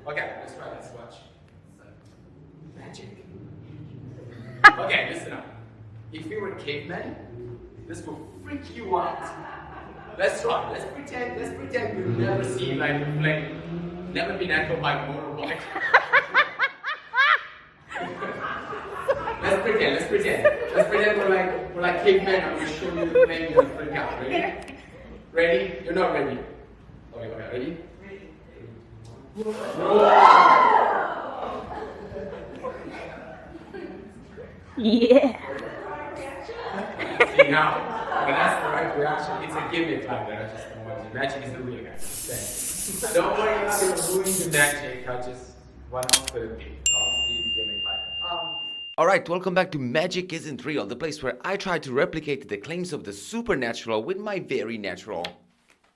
Okay, let's try. Let's watch. Magic. Okay, listen up. If we were cavemen, this will freak you out. Let's try. Let's pretend we've never seen like a flame, never been echoed by a motorbike. Let's pretend we're like cavemen. I'm gonna show you the flame. You're gonna freak out. Ready? Ready? You're not ready. Okay, ready? Yeah. See now, when that's the right reaction, it's a gimmick like that. I just don't want to. Magic is the real guy. Don't worry, you're not going to ruin the magic. I just want to put it in. Obviously, the gimmick like that. Alright, welcome back to Magic Isn't Real, the place where I try to replicate the claims of the supernatural with my very natural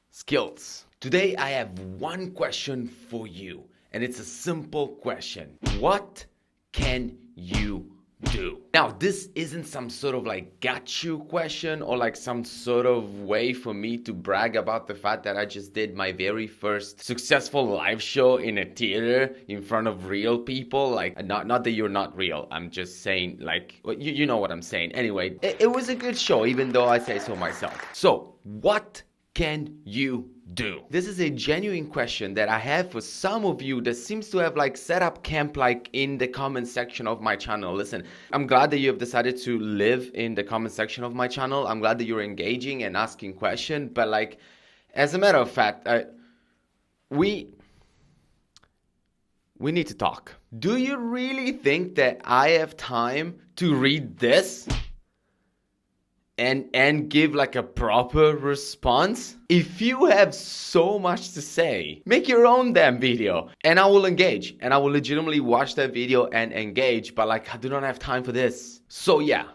skills. Today I have one question for you, and it's a simple question. What can you do? Now, this isn't some sort of like got you question or like some sort of way for me to brag about the fact that I just did my very first successful live show in a theater in front of real people. Like, not that you're not real. I'm just saying, like, well, you know what I'm saying. Anyway, it was a good show, even though I say so myself. So, what can you do? This is a genuine question that I have for some of you that seems to have like set up camp like in the comment section of my channel. Listen, I'm glad that you have decided to live in the comment section of my channel. I'm glad that you're engaging and asking questions, but like, as a matter of fact, we need to talk. Do you really think that I have time to read this and give like a proper response? If you have so much to say, make your own damn video and I will engage, and I will legitimately watch that video and engage, but like, I do not have time for this. So yeah,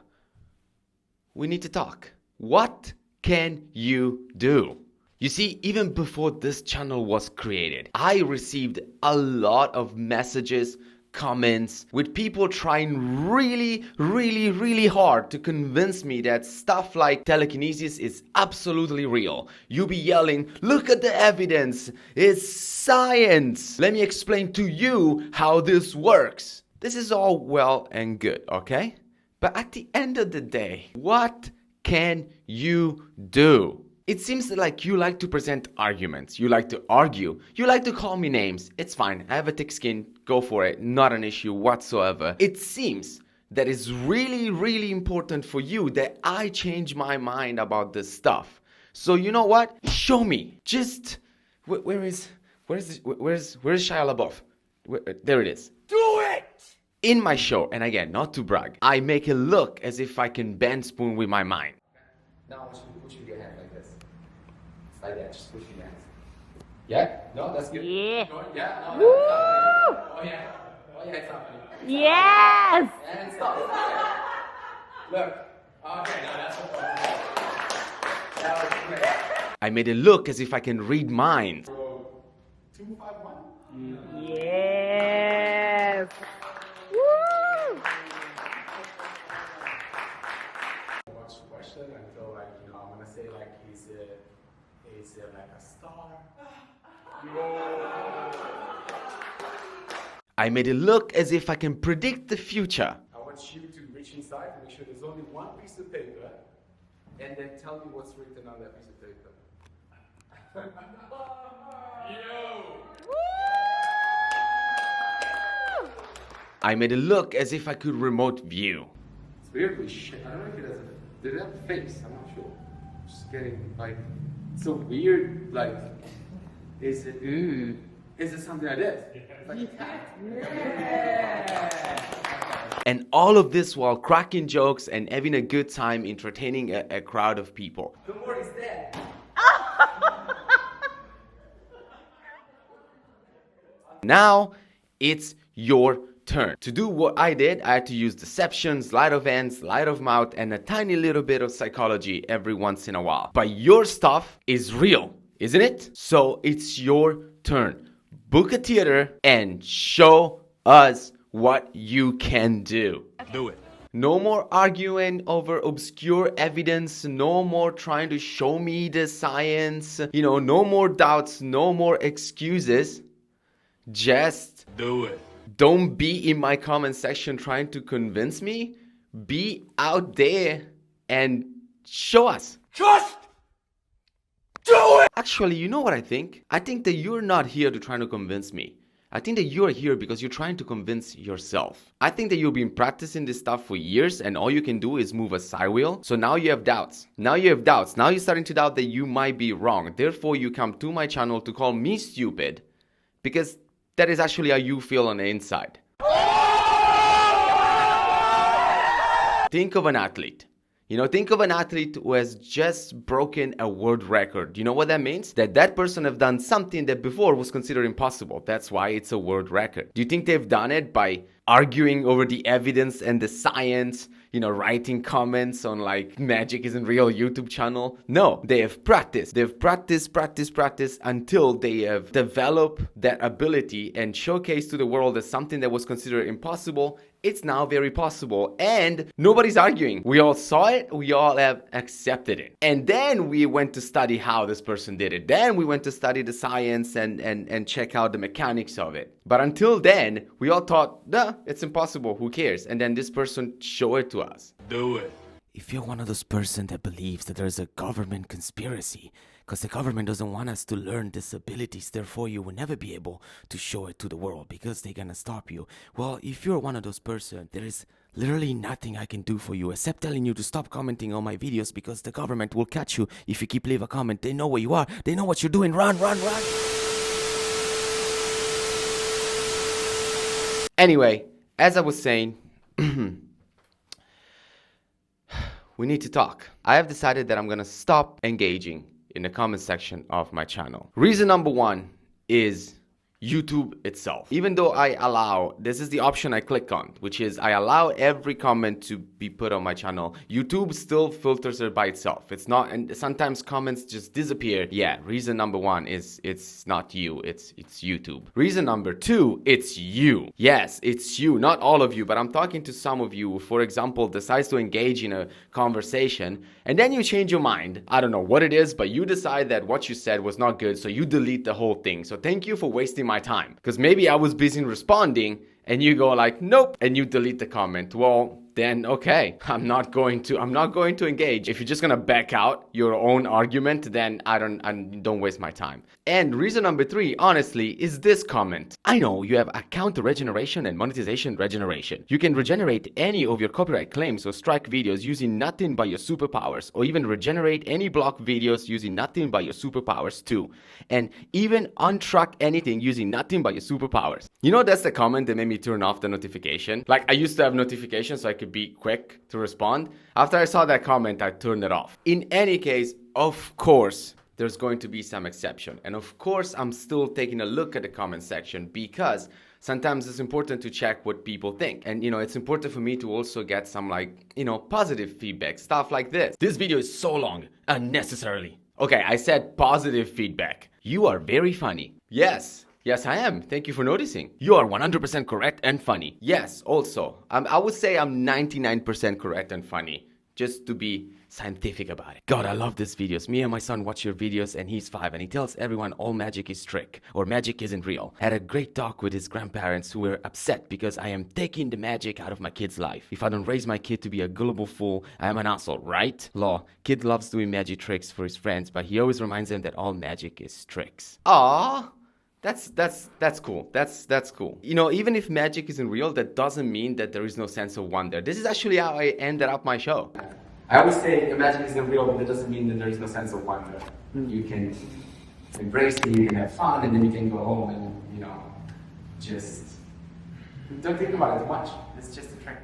we need to talk. What can you do? You see, even before this channel was created, I received a lot of messages, comments with people trying really hard to convince me that stuff like telekinesis is absolutely real. You be yelling, look at the evidence, it's science. Let me explain to you how this works. This is all well and good, okay? But at the end of the day, what can you do? It seems like you like to present arguments, you like to argue, you like to call me names. It's fine, I have a thick skin, go for it, not an issue whatsoever. It seems that it's really important for you that I change my mind about this stuff. So you know what? Show me. Just, where is Shia LaBeouf? There it is. Do it! In my show, and again, not to brag, I make it look as if I can bend spoon with my mind. Now I want you to push your hand like this. It's like that, just push your hands. Yeah? No, that's good. Yeah. Yeah, no, that's not funny. Oh yeah, it's not funny. Yes! And stop. Look. Okay, now that's what that was great. I made it look as if I can read minds. 251? Yes! Woo! Watch the question and feel like, you know, I'm gonna say like he's like a star. I made it look as if I can predict the future. I want you to reach inside and make sure there's only one piece of paper and then tell me what's written on that piece of paper. I made it look as if I could remote view. It's weirdly shit. I don't know if it has a. Did it have a face? I'm not sure. Just getting like. It's so weird. Like, is it? Is it something like this? It's like a cat. Yeah. And all of this while cracking jokes and having a good time entertaining a crowd of people. The word is dead. Now it's your turn. To do what I did, I had to use deception, sleight of hand, sleight of mouth, and a tiny little bit of psychology every once in a while. But your stuff is real, isn't it? So it's your turn. Book a theater and show us what you can do. Do it. No more arguing over obscure evidence, no more trying to show me the science, no more doubts, no more excuses. Just Do it. don't be in my comment section trying to convince me. Be out there and show us. Just do it! Actually, you know what I think? I think that you're not here to try to convince me. I think that you're here because you're trying to convince yourself. I think that you've been practicing this stuff for years and all you can do is move a side wheel. So now you have doubts. Now you're starting to doubt that you might be wrong. Therefore, you come to my channel to call me stupid because that is actually how you feel on the inside. Think of an athlete. Think of an athlete who has just broken a world record. You know what that means? That person have done something that before was considered impossible. That's why it's a world record. Do you think they've done it by arguing over the evidence and the science, writing comments on like Magic Isn't Real YouTube channel? No, they have practiced. They've practiced until they have developed that ability and showcased to the world that something that was considered impossible, it's now very possible, and nobody's arguing. We all saw it, we all have accepted it. And then we went to study how this person did it. Then we went to study the science and check out the mechanics of it. But until then, we all thought, nah, it's impossible, who cares? And then this person showed it to us. Do it. If you're one of those person that believes that there's a government conspiracy, because the government doesn't want us to learn disabilities, therefore you will never be able to show it to the world because they're gonna stop you. Well, if you're one of those person, there is literally nothing I can do for you except telling you to stop commenting on my videos because the government will catch you if you keep leave a comment. They know where you are. They know what you're doing. Run. Anyway, as I was saying, we need to talk. I have decided that I'm gonna stop engaging in the comment section of my channel. Reason number one is YouTube itself. Even though I allow, this is the option I click on, which is I allow every comment to be put on my channel. YouTube still filters it by itself. It's not, and sometimes comments just disappear. Yeah, reason number one is it's not you, it's YouTube. Reason number two, it's you. Yes, it's you, not all of you, but I'm talking to some of you who, for example, decides to engage in a conversation and then you change your mind. I don't know what it is, but you decide that what you said was not good, so you delete the whole thing. So thank you for wasting my time, because maybe I was busy responding and you go like, nope, and you delete the comment. Well, then okay, I'm not going to engage. If you're just gonna back out your own argument, then I don't waste my time. And reason number three, honestly, is this comment. I know you have account regeneration and monetization regeneration. You can regenerate any of your copyright claims or strike videos using nothing but your superpowers, or even regenerate any block videos using nothing but your superpowers too. And even untrack anything using nothing but your superpowers. That's the comment that made me turn off the notification. Like, I used to have notifications so I could be quick to respond. After I saw that comment, I turned it off. In any case, of course, there's going to be some exception. And of course, I'm still taking a look at the comment section because sometimes it's important to check what people think. And, it's important for me to also get some positive feedback, stuff like this. This video is so long, unnecessarily. Okay, I said positive feedback. You are very funny. Yes, I am. Thank you for noticing. You are 100% correct and funny. Yes, also. I would say I'm 99% correct and funny, just to be scientific about it. God, I love these videos. Me and my son watch your videos and he's 5 and he tells everyone all magic is trick or magic isn't real. Had a great talk with his grandparents who were upset because I am taking the magic out of my kid's life. If I don't raise my kid to be a gullible fool, I am an asshole, right? Law, kid loves doing magic tricks for his friends, but he always reminds them that all magic is tricks. Aww. That's cool. That's cool. Even if magic isn't real, that doesn't mean that there is no sense of wonder. This is actually how I ended up my show. I always say magic isn't real, but that doesn't mean that there is no sense of wonder. You can embrace it, you can have fun, and then you can go home and, just don't think about it too much. It's just a trick.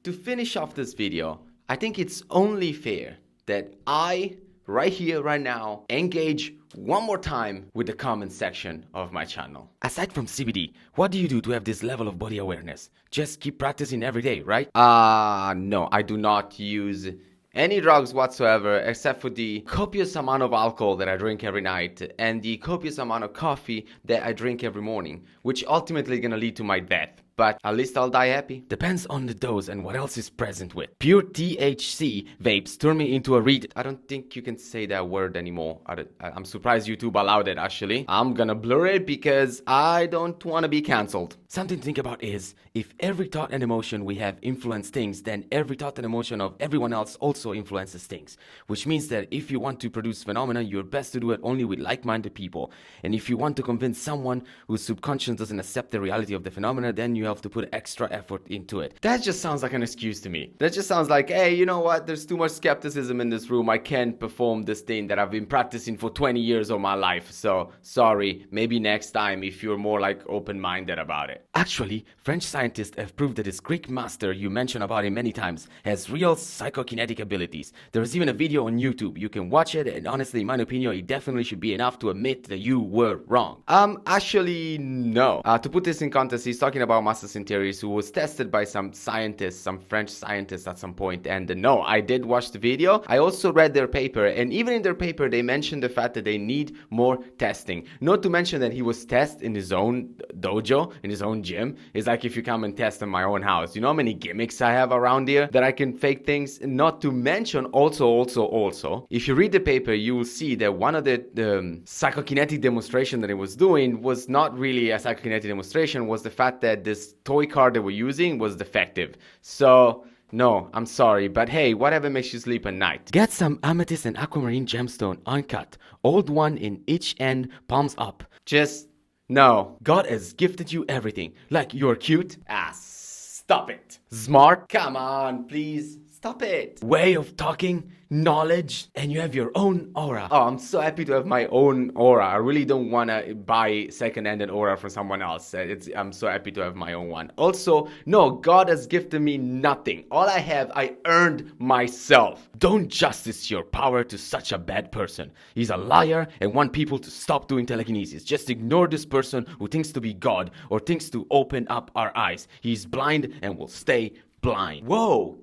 To finish off this video, I think it's only fair that I, right here, right now, engage one more time with the comment section of my channel. Aside from CBD, what do you do to have this level of body awareness? Just keep practicing every day, right? No, I do not use any drugs whatsoever except for the copious amount of alcohol that I drink every night and the copious amount of coffee that I drink every morning, which ultimately is gonna lead to my death. But at least I'll die happy. Depends on the dose and what else is present with. Pure THC vapes turn me into a reed. I don't think you can say that word anymore. I'm surprised YouTube allowed it, actually. I'm gonna blur it because I don't want to be cancelled. Something to think about is, if every thought and emotion we have influence things, then every thought and emotion of everyone else also influences things. Which means that if you want to produce phenomena, you're best to do it only with like-minded people. And if you want to convince someone whose subconscious doesn't accept the reality of the phenomena, then you have to put extra effort into it. That just sounds like an excuse to me. That just sounds like, hey, you know what? There's too much skepticism in this room. I can't perform this thing that I've been practicing for 20 years of my life. So, sorry, maybe next time if you're more like open-minded about it. Actually, French scientists have proved that this Greek master you mentioned about him many times has real psychokinetic abilities. There is even a video on YouTube. You can watch it, and honestly, in my opinion, it definitely should be enough to admit that you were wrong. Actually, no. To put this in context, he's talking about Master Centurius, who was tested by some scientists, some French scientists at some point. And no, I did watch the video. I also read their paper, and even in their paper, they mentioned the fact that they need more testing. Not to mention that he was tested in his own dojo, in his own gym. It's like if you come and test in my own house. You know how many gimmicks I have around here that I can fake things? Not to mention also, if you read the paper, you will see that one of the psychokinetic demonstration that he was doing was not really a psychokinetic demonstration, was the fact that this toy car they were using was defective. So, no, I'm sorry, but hey, whatever makes you sleep at night. Get some amethyst and aquamarine gemstone uncut, old one in each end, palms up. Just, no. God has gifted you everything. Like you're cute. Stop it. Smart? Come on, please. Stop it. Way of talking, knowledge, and you have your own aura. Oh, I'm so happy to have my own aura. I really don't want to buy second-hand aura from someone else. I'm so happy to have my own one. Also, no, God has gifted me nothing. All I have, I earned myself. Don't justice your power to such a bad person. He's a liar and want people to stop doing telekinesis. Just ignore this person who thinks to be God or thinks to open up our eyes. He's blind and will stay blind. Whoa,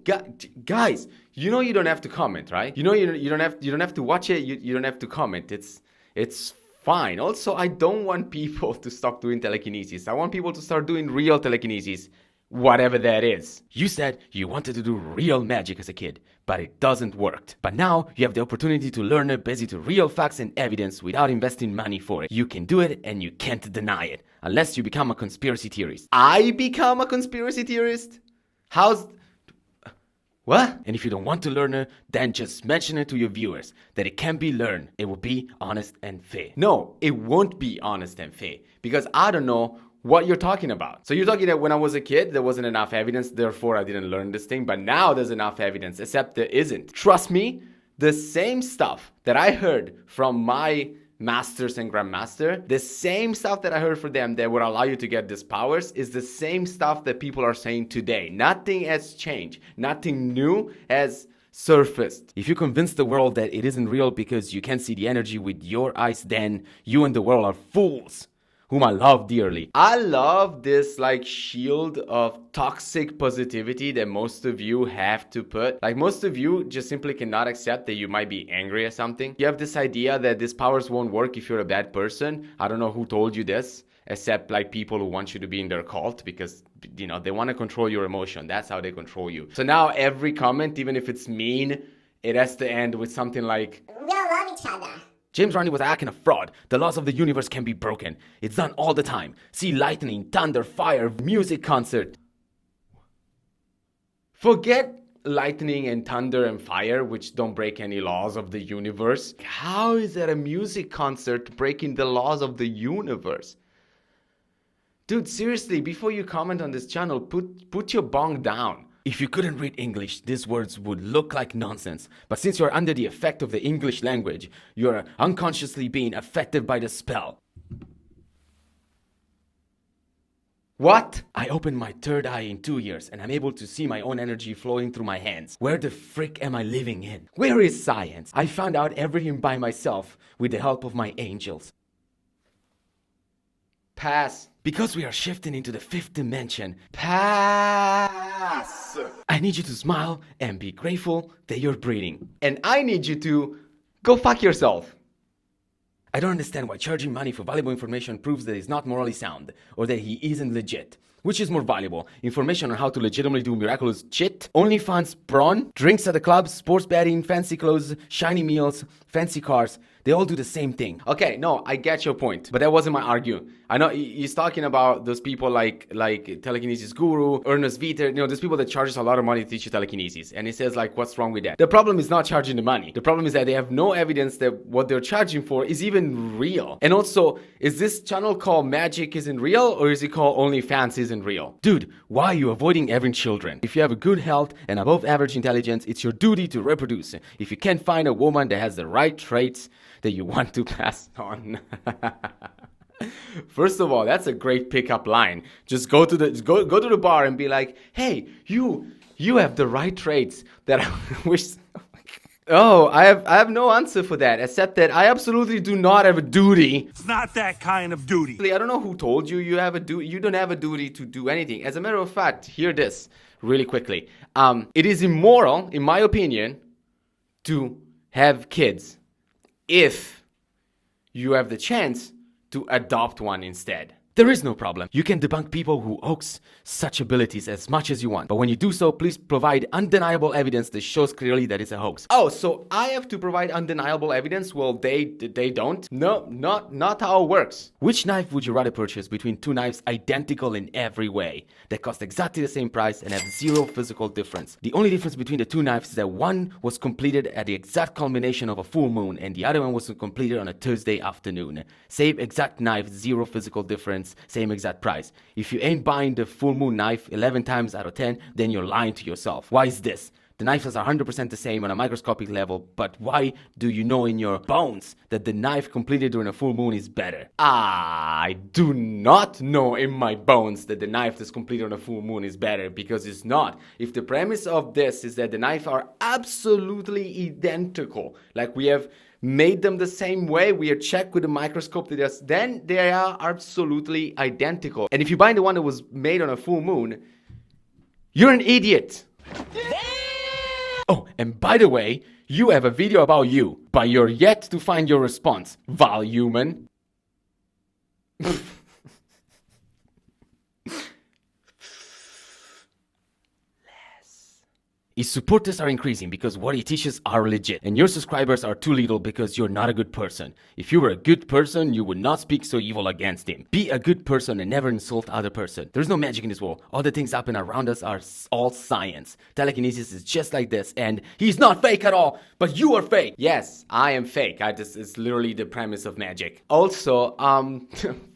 guys, you know you don't have to comment, right? You know you don't have to watch it. You don't have to comment. It's fine. Also, I don't want people to stop doing telekinesis. I want people to start doing real telekinesis, whatever that is. You said you wanted to do real magic as a kid, but it doesn't work. But now you have the opportunity to learn it based on real facts and evidence without investing money for it. You can do it and you can't deny it, unless you become a conspiracy theorist. I become a conspiracy theorist? What? And if you don't want to learn it, then just mention it to your viewers that it can be learned. It will be honest and fair. No, it won't be honest and fair because I don't know what you're talking about. So you're talking that when I was a kid, there wasn't enough evidence, therefore I didn't learn this thing, but now there's enough evidence, except there isn't. Trust me, the same stuff that I heard from my masters and grandmaster, the same stuff that I heard from them that would allow you to get these powers is the same stuff that people are saying today. Nothing has changed. Nothing new has surfaced. If you convince the world that it isn't real because you can't see the energy with your eyes, then you and the world are fools, whom I love dearly. I love this like shield of toxic positivity that most of you have to put. Like most of you just simply cannot accept that you might be angry at something. You have this idea that these powers won't work if you're a bad person. I don't know who told you this, except like people who want you to be in their cult because, you know, they want to control your emotion. That's how they control you. So now every comment, even if it's mean, it has to end with something like, we all love each other. James Randi was acting a fraud. The laws of the universe can be broken. It's done all the time. See lightning, thunder, fire, music concert. Forget lightning and thunder and fire, which don't break any laws of the universe. How is that a music concert breaking the laws of the universe? Dude, seriously, before you comment on this channel, put your bong down. If you couldn't read English, these words would look like nonsense. But since you're under the effect of the English language, you're unconsciously being affected by the spell. What? I opened my third eye in 2 years and I'm able to see my own energy flowing through my hands. Where the frick am I living in? Where is science? I found out everything by myself with the help of my angels. Pass. Because we are shifting into the 5th dimension. Pass. ass. I need you to smile and be grateful that you're breathing. And I need you to go fuck yourself. I don't understand why charging money for valuable information proves that he's not morally sound or that he isn't legit. Which is more valuable? Information on how to legitimately do miraculous shit? OnlyFans prawn? Drinks at the club? Sports betting? Fancy clothes? Shiny meals? Fancy cars? They all do the same thing. Okay, no, I get your point, but that wasn't my argument. I know he's talking about those people like Telekinesis Guru, Ernest Viter, you know, there's people that charges a lot of money to teach you telekinesis. And he says like, what's wrong with that? The problem is not charging the money. The problem is that they have no evidence that what they're charging for is even real. And also, is this channel called Magic Isn't Real or is it called OnlyFans Isn't Real? Dude, why are you avoiding having children? If you have a good health and above average intelligence, it's your duty to reproduce. If you can't find a woman that has the right traits that you want to pass on. First of all, that's a great pickup line. Just go to the bar and be like, hey, you have the right traits that I wish. Oh, I have no answer for that, except that I absolutely do not have a duty. It's not that kind of duty. I don't know who told you you have a you don't have a duty to do anything. As a matter of fact, hear this really quickly. It is immoral, in my opinion, to have kids if you have the chance to adopt one instead. There is no problem. You can debunk people who hoax such abilities as much as you want. But when you do so, please provide undeniable evidence that shows clearly that it's a hoax. Oh, so I have to provide undeniable evidence? Well, they don't? No, not how it works. Which knife would you rather purchase between two knives identical in every way, that cost exactly the same price and have zero physical difference? The only difference between the two knives is that one was completed at the exact culmination of a full moon and the other one was completed on a Thursday afternoon. Same exact knife, zero physical difference, same exact price. If you ain't buying the full moon knife 11 times out of 10, then you're lying to yourself. Why is this? The knives are 100% the same on a microscopic level, but why do you know in your bones that the knife completed during a full moon is better? I do not know in my bones that the knife that's completed on a full moon is better, because it's not. If the premise of this is that the knives are absolutely identical, like we have made them the same way, we are checked with a microscope, then they are absolutely identical. And if you buy the one that was made on a full moon, you're an idiot. Oh, and by the way, you have a video about you, but you're yet to find your response, Val human. His supporters are increasing because what he teaches are legit, and your subscribers are too little because you're not a good person. If you were a good person, you would not speak so evil against him. Be a good person and never insult other person. There's no magic in this world. All the things happen around us are all science. Telekinesis is just like this, and he's not fake at all, but you are fake. Yes, I am fake. It's literally the premise of magic. Also,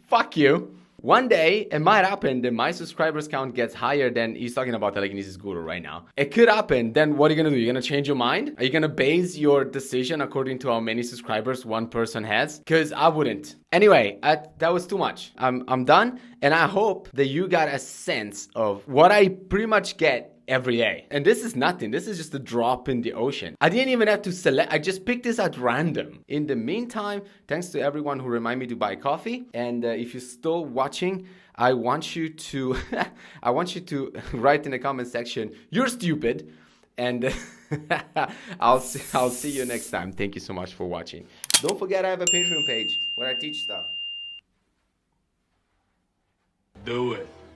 fuck you. One day, it might happen that my subscribers count gets higher than, he's talking about Telekinesis Guru right now. It could happen, then what are you gonna do? You're gonna change your mind? Are you gonna base your decision according to how many subscribers one person has? Because I wouldn't. Anyway, that was too much. I'm done, and I hope that you got a sense of what I pretty much get every day. And this is nothing. This is just a drop in the ocean. I didn't even have to select. I just picked this at random. In the meantime, thanks to everyone who reminded me to buy coffee. And if you're still watching, I want you to write in the comment section, you're stupid. And I'll see you next time. Thank you so much for watching. Don't forget I have a Patreon page where I teach stuff. Do it.